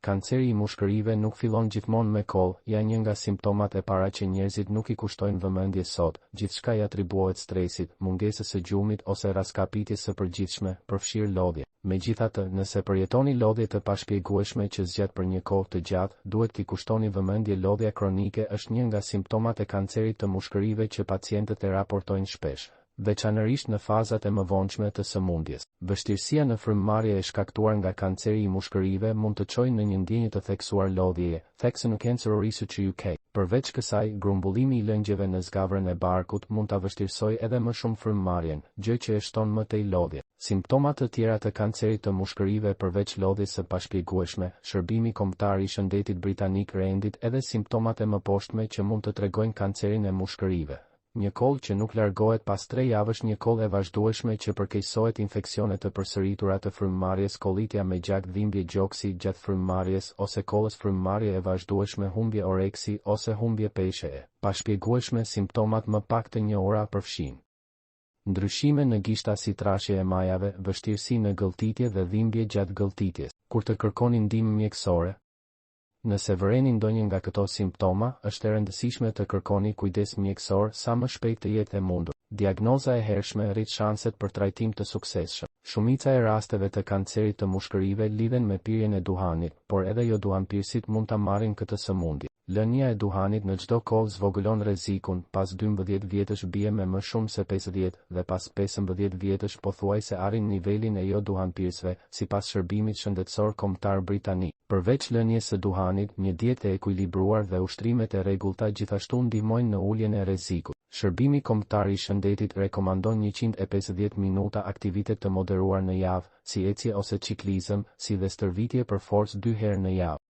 Kanceri i mushkërive nuk fillon gjithmonë me koll, janë një nga simptomat e para që njerëzit nuk i kushtojnë vëmendje sot, gjithçka i atribuohet stresit, mungesës së gjumit ose raskapitjes së përgjithshme, përfshirë lodhje. Megjithatë, nëse përjetoni lodhje të pashpjegueshme që zgjat për një kohë të gjatë, duhet t'i kushtoni vëmendje. Lodhja kronike është një nga simptomat e kancerit të mushkërive që pacientët e raportojnë shpesh, veçanërisht në fazat e mëvonshme të sëmundjes. Vështirësia në frymëmarrje e shkaktuar nga kanceri i mushkërive mund të çojë në një ndjenjë të theksuar lodhjeje, thekse në Cancer Research UK. Përveç kësaj, grumbullimi i lëngjeve në zgavrën e barkut mund ta vështirësojë edhe më shumë frymëmarrjen, gjë që e shton më tej lodhje. Simptomat të tjera të kancerit të mushkërive përveç lodhjes së pashpjegueshme, Shërbimi Kombëtar i Shëndetit Britanik rendit edhe simptomat e mëposhtme që mund të tregojnë kancerin e mushkërive. Një koll që nuk largohet pas 3 javësh, një koll e vazhdueshme që përkeqësohet, infeksione të përsëritura të frymëmarrjes, kollitja me gjak, dhimbje gjoksi gjatë frymëmarrjes ose kollës, frymëmarrje e vazhdueshme, humbje oreksi ose humbje peshë e pashpjegueshme. Simptomat më pak të njohura përfshin ndryshime në gishta si trashje e majave, vështirësi në gëlltitje dhe dhimbje gjatë gëlltitjes. Kur të kërkoni ndihmë mjekësore, nëse vëreni ndonjë nga këto simptoma, është e rëndësishme të kërkoni kujdes mjekësor sa më shpejt të jetë e mundur. Diagnoza e hershme rrit shanset për trajtim të suksesshëm. Shumica e rasteve të kancerit të mushkërive lidhen me pirjen e duhanit, por edhe jo duhanpirësit mund ta marrin këtë sëmundje. Lënia e duhanit në çdo kohë zvogëlon rrezikun, pas 12 vjetësh bie me më shumë se 50 dhe pas 15 vjetësh pothuajse arrin nivelin e jo duhanpirësve, sipas Shërbimit Shëndetësor Kombëtar Britanik. Përveç lënies së duhanit, një dietë e ekuilibruar dhe ushtrimet e rregullta gjithashtu ndihmojnë në uljen e rrezikut. Shërbimi Kombëtar i Shëndetit rekomandon 150 minuta aktivitet të moderuar në javë, si ecje ose ciklizëm, si dhe stërvitje për forcë 2 herë në javë.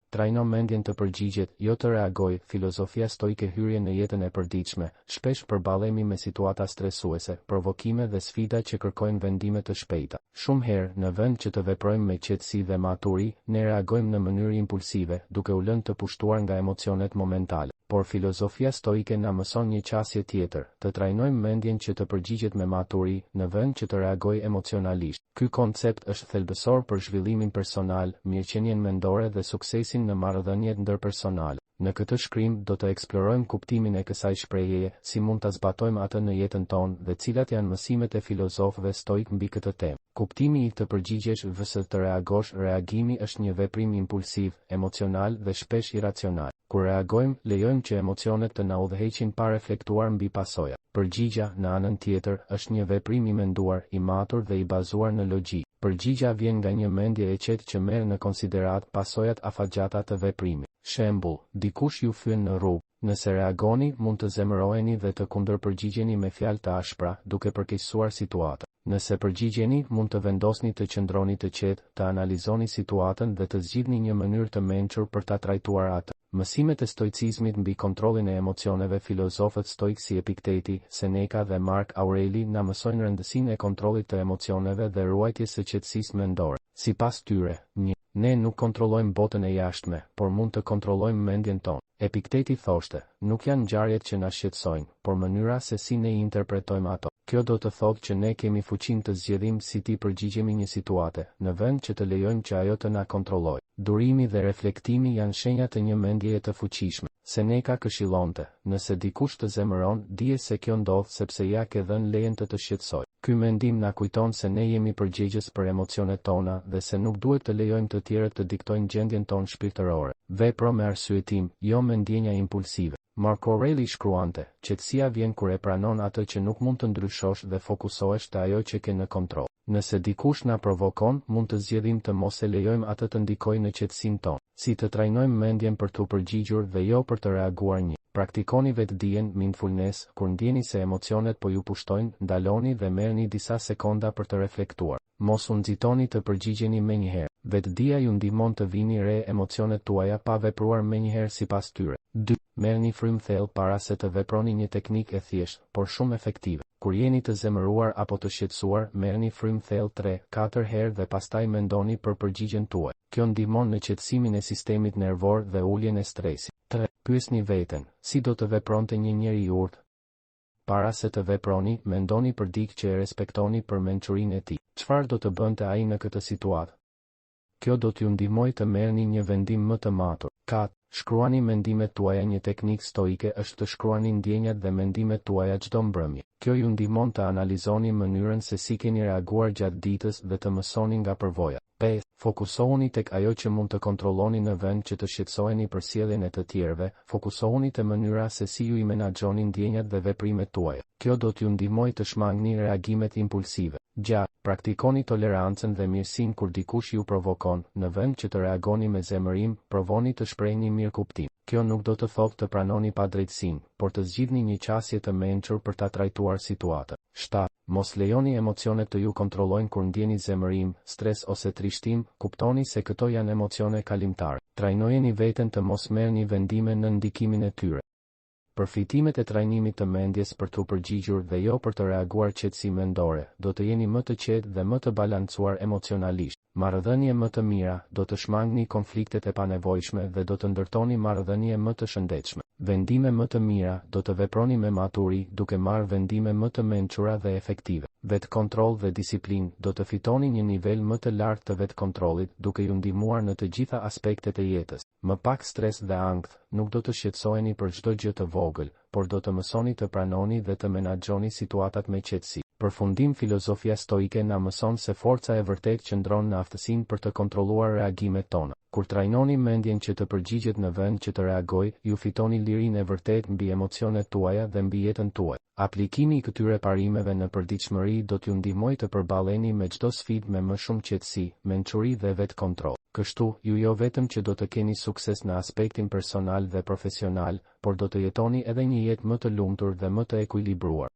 Trajno mendjen të përgjigjet, jo të reagoj. Filozofia stoike, hyrje në jetën e përditshme. Shpesh përballemi me situata stresuese, provokime dhe sfida që kërkojnë vendime të shpejta. Shumë herë, në vend që të veprojmë me qetësi dhe maturi, ne reagojmë në mënyrë impulsive, duke u lënë të pushtuar nga emocionet momentale. Por filozofia stoike na mëson një qasje tjetër, të trajnojmë mendjen që të përgjigjet me maturi, në vend që të reagojë emocionalisht. Ky koncept është thelbësor për zhvillimin personal, mirëqenien mendore dhe suksesin në marrëdhëniet ndërpersonale. Në këtë shkrim do të eksplorojmë kuptimin e kësaj shprehjeje, si mund ta zbatojmë atë në jetën tonë dhe cilat janë mësimet e filozofëve stoik mbi këtë temë. Kuptimi i të përgjigjesh vs të reagosh. Reagimi është një veprim impulsiv, emocional dhe shpesh iracional. Kur reagojmë, lejojmë që emocionet të na udhëheqin pa reflektuar mbi pasoja. Përgjigja, në anën tjetër, është një veprim i menduar, i matur dhe i bazuar në logjikë. Përgjigja vjen nga një mendje e qetë që merr në konsiderat pasojat afatgjata të veprimit. Shembull, dikush ju fyen në rrugë. Nëse reagoni, mund të zemëroheni dhe të kundërpërgjigjeni me fjalë të ashpra, duke përkeqësuar situatën. Nëse përgjigjeni, mund të vendosni të qëndroni të qetë, të analizoni situatën dhe të zgjidhni një mënyrë të mençur për ta trajtuar atë. Mësimet e stoicizmit mbi kontrollin e emocioneve. Filozofët stoik si Epikteti, Seneca dhe Mark Aureli na mësojnë rëndësinë e kontrollit të emocioneve dhe ruajtjes së qetësisë mendore. Sipas tyre, ne nuk kontrollojmë botën e jashtme, por mund të kontrollojmë mendjen tonë. Epikteti thoshte, nuk janë ngjarjet që na shqetësojnë, por mënyra se si ne i interpretojmë ato. Kjo do të thotë që ne kemi fuqinë të zgjedhim si ti përgjigjemi një situate, në vend që të lejojmë që ajo të na kontrollojë. Durimi dhe reflektimi janë shenja të një mendjeje të fuqishme. Seneca këshillonte, nëse dikush të zemëron, dije se kjo ndodh sepse ja ke dhënë lejen të shqetësojë. Ky mendim na kujton se ne jemi përgjegjës për emocionet tona dhe se nuk duhet të lejojmë të tjerët të diktojnë gjendjen tonë shpirtërore. Vepro me arsyetim, jo me ndjenja impulsive. Marco Aureli shkruante, qetësia vjen kur e pranon atë që nuk mund të ndryshosh dhe fokusohesh te ajo që ke në kontroll. Nëse dikush na provokon, mund të zgjedhim të mos e lejojmë atë të ndikojë në qetësinë tonë. Si të trajnojmë mendjen për të përgjigjur dhe jo për të reaguar një. Praktikoni vetdijen, mindfulness, kur ndjeni se emocionet po ju pushtojnë, ndaloni dhe merrni disa sekonda për të reflektuar. Mos u nxitoni të përgjigjeni menjëherë. Vetdia ju ndihmon të vini re emocionet tuaja pa vepruar menjëherë sipas tyre. 2. Merrni frymë thellë para se të veproni. Një teknikë e thjeshtë, por shumë efektive. Kur jeni të zemëruar apo të shqetësuar, merrni frymë thellë 3-4 herë dhe pastaj mendoni për përgjigjen tuaj. Kjo ndihmon në qetësimin e sistemit nervor dhe uljen e stresit. 3. Pyesni veten, si do të vepronte një njeri i urtë? Para se të veproni, mendoni për dikë që e respektoni për mençurinë e tij. Çfarë do të bënte ai në këtë situatë? Kjo do t'ju ndihmojë të merrni një vendim më të matur. 4. Shkruani mendimet tuaja. Një teknikë stoike është të shkruani ndjenjat dhe mendimet tuaja çdo mbrëmje. Kjo ju ndihmon të analizoni mënyrën se si keni reaguar gjatë ditës dhe të mësoni nga përvojat. 5. Fokusohuni tek ajo që mund të kontrolloni në vend që të shqetësoheni për sjelljen e të tjerëve. Fokusohuni te mënyra se si ju i menaxhoni ndjenjat dhe veprimet tuaja. Kjo do t'ju ndihmojë të shmangni reagimet impulsive. 6. Praktikoni tolerancën dhe mirësinë kur dikush ju provokon. Në vend që të reagoni me zemërim, provoni të shprehni mirëkuptim. Kjo nuk do të thotë të pranoni padrejtësinë, por të zgjidhni një qasje të mençur për ta trajtuar situatën. 7. Mos lejoni emocionet të ju kontrollojnë kur ndjeni zemërim, stres ose trishtim. Kuptoni se këto janë emocione kalimtare. Trajnojeni veten të mos merrni vendime në ndikimin e tyre. Përfitimet e trajnimit të mendjes për t'u përgjigjur dhe jo për të reaguar qetësi mendore, do të jeni më të qetë dhe më të balancuar emocionalisht. Marrëdhënie më të mira, do të shmangni konfliktet e panevojshme dhe do të ndërtoni marrëdhënie më të shëndetshme. Vendime më të mira, do të veproni me maturi, duke marrë vendime më të mençura dhe efektive. Vetkontroll dhe disiplinë, do të fitoni një nivel më të lartë të vetkontrollit, duke ju ndihmuar në të gjitha aspektet e jetës. Më pak stres dhe ankth, nuk do të shqetësoheni për çdo gjë të vogël, por do të mësoni të pranoni dhe të menaxhoni situatat me qetësi. Përfundim, filozofia stoike na mëson se forca e vërtetë qëndron në aftësinë për të kontrolluar reagimet tona. Kur trajnoni mendjen që të përgjigjet në vend që të reagojë, ju fitoni lirinë e vërtetë mbi emocionet tuaja dhe mbi jetën tuaj. Aplikimi i këtyre parimeve në përditshmëri do t'ju ndihmojë të përballeni me çdo sfidë me më shumë qetësi, mençuri dhe vetkontroll. Kështu, ju jo vetëm që do të keni sukses në aspektin personal dhe profesional, por do të jetoni edhe një jetë më të lumtur dhe më të ekuilibruar.